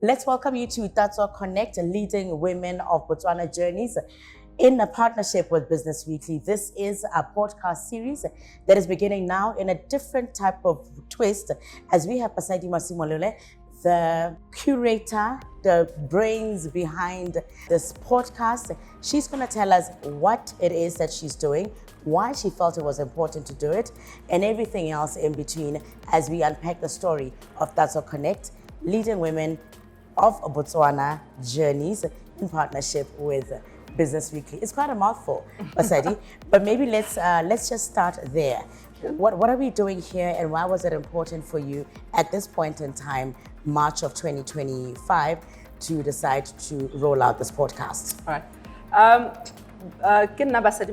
Let's welcome you to TatsoConnekt, leading women of Botswana journeys in a partnership with Business Weekly. This is a podcast series that is beginning now in a different type of twist as we have Basadi, the curator, the brains behind this podcast. She's going to tell us what it is that she's doing, why she felt it was important to do it, and everything else in between as we unpack the story of TatsoConnekt, leading women of Botswana journeys in partnership with Business Weekly. It's quite a mouthful, Basadi, but maybe let's just start there. What are we doing here, and why was it important for you at this point in time, March of 2025, to decide to roll out this podcast? All right. Basadi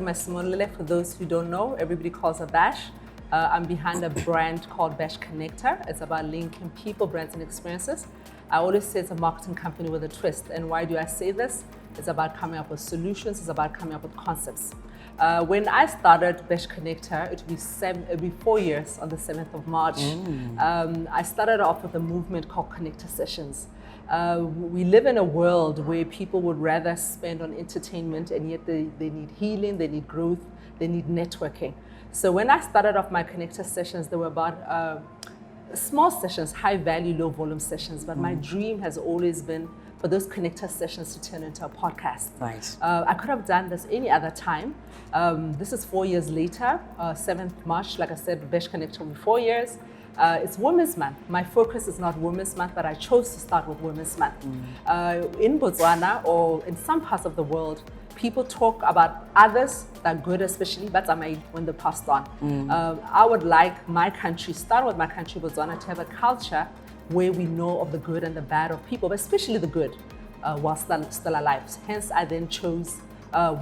Masimolele, for those who don't know, everybody calls her Bash. I'm behind a brand called TatsoConnekt. It's about linking people, brands, and experiences. I always say it's a marketing company with a twist. And why do I say this? It's about coming up with solutions. It's about coming up with concepts. When I started TatsoConnekt, it would be 4 years on the 7th of March. I started off with a movement called Connector Sessions. We live in a world where people would rather spend on entertainment, and yet they need healing, they need growth, they need networking. So when I started off my Connector Sessions, they were about small sessions, high value, low volume sessions. But my dream has always been for those Connector Sessions to turn into a podcast. Right. I could have done this any other time. This is 4 years later, 7th March, like I said, TatsoConnekt will be 4 years. It's Women's Month. My focus is not Women's Month, but I chose to start with Women's Month. In Botswana, or in some parts of the world, people talk about others that are good, especially, but when they passed on. I would like my country, start with my country, Botswana, to have a culture where we know of the good and the bad of people, but especially the good, while still alive. Hence, I then chose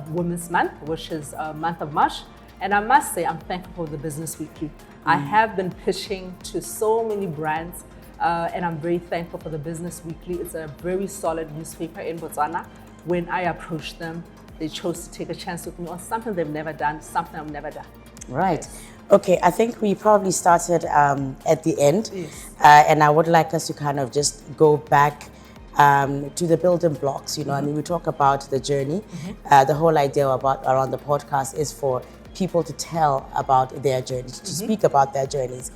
Women's Month, which is month of March. And I must say, I'm thankful for the Business Weekly. I have been pitching to so many brands, and I'm very thankful for the Business Weekly. It's a very solid newspaper in Botswana. When I approached them, they chose to take a chance with me on something they've never done, something I've never done. Right. Okay, I think we probably started at the end. Yes. And I would like us to kind of just go back to the building blocks. I mean, we talk about the journey. The whole idea around the podcast is for people to tell about their journeys, to speak about their journeys.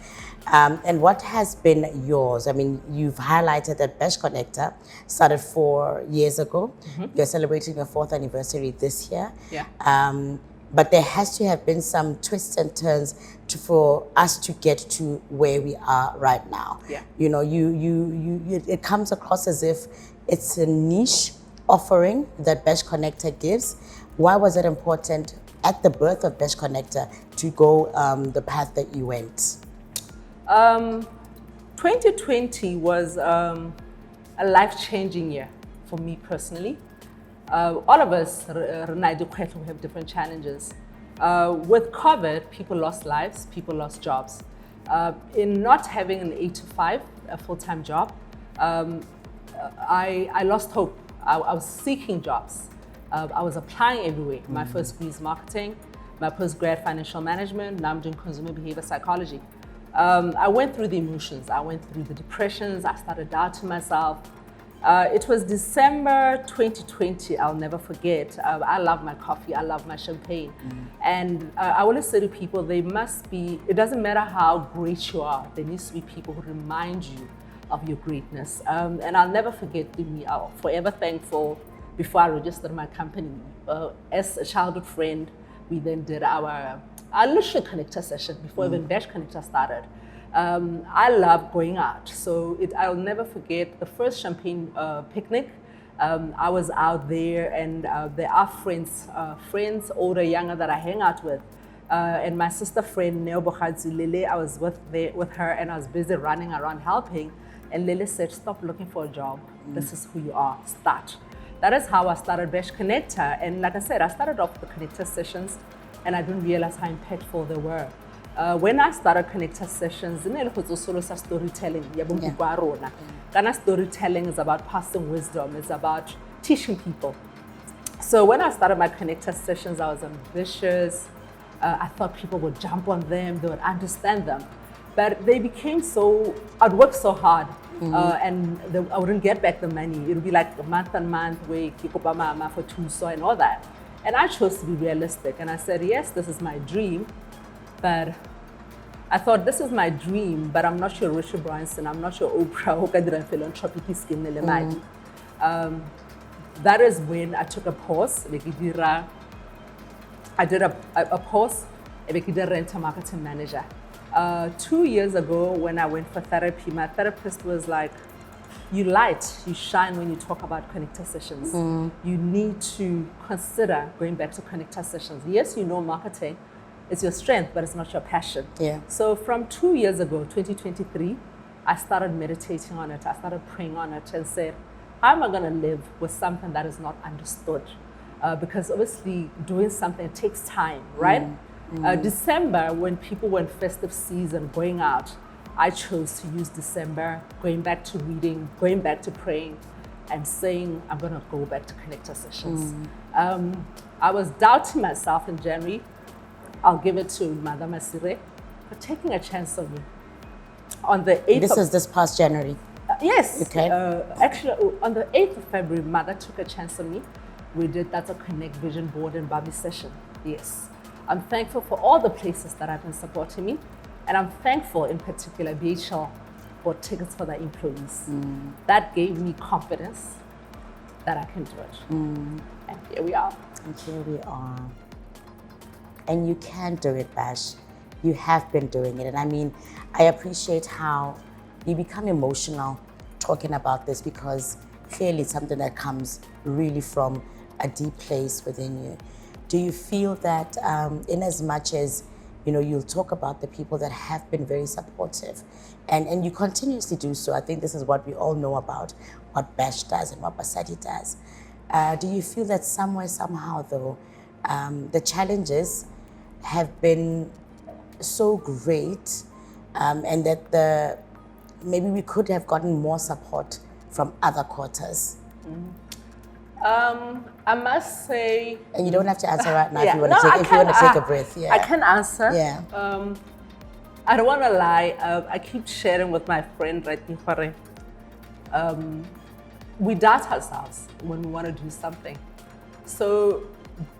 And what has been yours? I mean, you've highlighted that TatsoConnekt started 4 years ago. You're celebrating your 4th anniversary this year. Yeah. But there has to have been some twists and turns for us to get to where we are right now. Yeah. It comes across as if it's a niche offering that TatsoConnekt gives. Why was it important at the birth of TatsoConnekt to go the path that you went? 2020 was a life-changing year for me personally. All of us, we have different challenges. With COVID, people lost lives, people lost jobs. In not having an 8 to 5, a full-time job, I lost hope. I was seeking jobs. I was applying everywhere. My first degree is marketing, my postgrad financial management, now I'm doing consumer behavior psychology. I went through the emotions, I went through the depressions, I started doubting myself. It was December 2020, I'll never forget. I love my coffee, I love my champagne. And I always say to people, it doesn't matter how great you are, there needs to be people who remind you of your greatness. And I'll never forget, I'm forever thankful. Before I registered my company, as a childhood friend, we then did our initial Connector session before even TatsoConnekt started. I love going out, so I'll never forget the first champagne picnic. I was out there, and there are friends, older, younger, that I hang out with. And my sister friend, Neo Lele, I was with her, and I was busy running around helping. And Lele said, "Stop looking for a job. This is who you are. Start." That is how I started TatsoConnekt. And like I said, I started off the Connector Sessions, and I didn't realize how impactful they were. When I started Connector Sessions, storytelling. Storytelling is about passing wisdom, it's about teaching people. So when I started my Connector Sessions, I was ambitious. I thought people would jump on them, they would understand them. But they became I'd worked so hard and I wouldn't get back the money. It would be like a month and month where kikopa mama for tuso and all that. And I chose to be realistic, and I said, yes, this is my dream, but I thought, this is my dream, but I'm not your Richard Branson, I'm not your Oprah, who can philanthropic skin. That is when I took a pause. I did a pause, and I rent a marketing manager. 2 years ago, when I went for therapy, my therapist was like, you light, you shine when you talk about connector sessions. You need to consider going back to connector sessions. Yes, you know marketing, it's your strength, but it's not your passion. Yeah. So from 2 years ago, 2023, I started meditating on it. I started praying on it and said, how am I going to live with something that is not understood? Because obviously doing something takes time, right? December, when people were in festive season, going out, I chose to use December, going back to reading, going back to praying, and saying, I'm going to go back to connector sessions. I was doubting myself in January. I'll give it to Madame Asire for taking a chance on me. On the 8th This is this past January? Yes. Okay. Actually, on the 8th of February, Mother took a chance on me. We did TatsoConnekt vision board and Barbie session. Yes. I'm thankful for all the places that have been supporting me. And I'm thankful in particular, BHL bought tickets for their employees. That gave me confidence that I can do it. And here we are. And here we are. And you can do it, Bash. You have been doing it. And I mean, I appreciate how you become emotional talking about this, because clearly it's something that comes really from a deep place within you. Do you feel that in as much as, you know, you'll talk about the people that have been very supportive, and you continuously do so? I think this is what we all know about what Bash does and what Basadi does. Do you feel that somewhere, somehow, though, the challenges have been so great, and that maybe we could have gotten more support from other quarters? I must say, and you don't have to answer right now. Yeah. If you want to take a breath. Yeah, I can answer. Yeah. I don't want to lie. I keep sharing with my friend right here. We doubt ourselves when we want to do something. So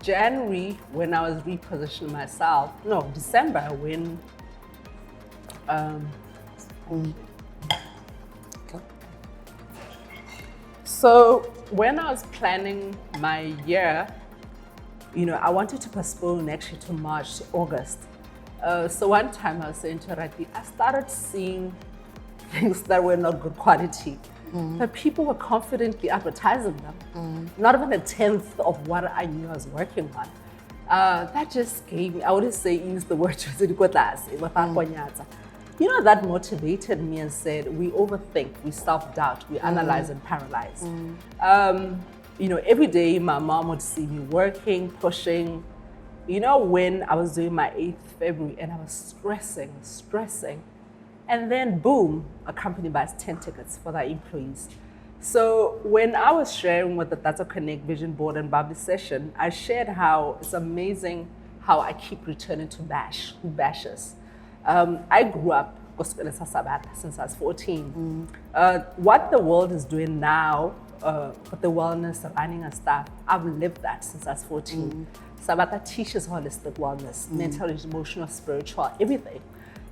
January, when I was repositioning myself, no, December, when so when I was planning my year, you know, I wanted to postpone actually to March, August. So one time I was saying to Rati, I started seeing things that were not good quality. But people were confidently advertising them. Not even a tenth of what I knew I was working on. That just gave me, I wouldn't say use the word, you know, that motivated me and said, we overthink, we self-doubt, we analyze and paralyze. You know, every day my mom would see me working, pushing. You know, when I was doing my 8th February and I was stressing, and then boom, a company buys 10 tickets for their employees. So when I was sharing with the TatsoConnekt vision board and Barbie session, I shared how it's amazing how I keep returning to Bash, who bashes. I grew up since I was 14. What the world is doing now, with the wellness, running and stuff, I've lived that since I was 14. Sabata teaches holistic wellness, mental, emotional, spiritual, everything.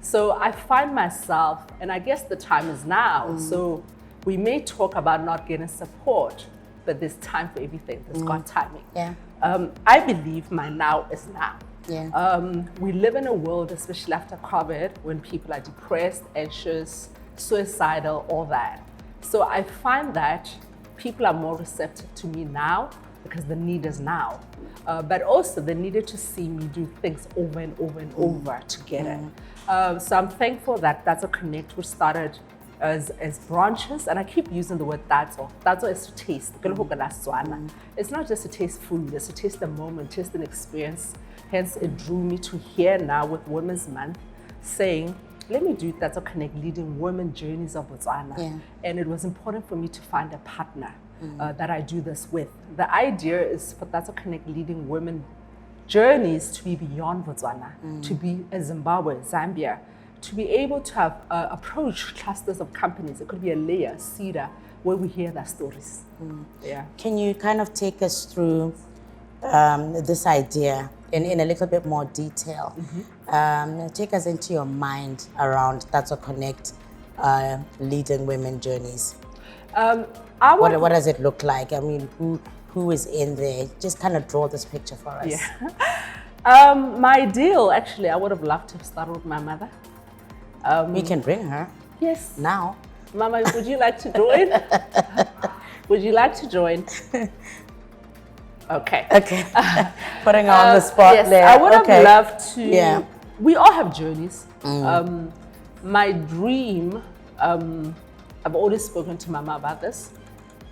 So I find myself, and I guess the time is now, so we may talk about not getting support, but there's time for everything. There's God timing. Yeah. I believe my now is now. Yeah. We live in a world, especially after COVID, when people are depressed, anxious, suicidal, all that. So I find that people are more receptive to me now because the need is now. But also they needed to see me do things over and over and over to get it. So I'm thankful that TatsoConnekt, which started as branches, and I keep using the word tatso. Tatso is to taste. It's not just to taste food, it's to taste the moment, taste an experience. Hence, it drew me to here now with Women's Month, saying, let me do TatsoConnekt leading women journeys of Botswana. Yeah. And it was important for me to find a partner that I do this with. The idea is for TatsoConnekt leading women journeys to be beyond Botswana, to be in Zimbabwe, Zambia, to be able to have approach clusters of companies. It could be a layer, cedar, where we hear their stories. Yeah. Can you kind of take us through this idea in a little bit more detail? Take us into your mind around TatsoConnekt leading women journeys. What does it look like? I mean, who is in there? Just kind of draw this picture for us. Yeah. My ideal, actually, I would have loved to have started with my mother. We can bring her. Yes. Now. Mama, would you like to join? Would you like to join? Okay. Okay. Putting her on the spot yes, there. I would have loved to. Yeah. We all have journeys. My dream, I've always spoken to Mama about this.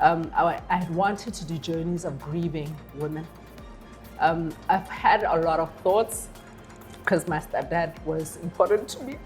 I had wanted to do journeys of grieving women. I've had a lot of thoughts because my stepdad was important to me.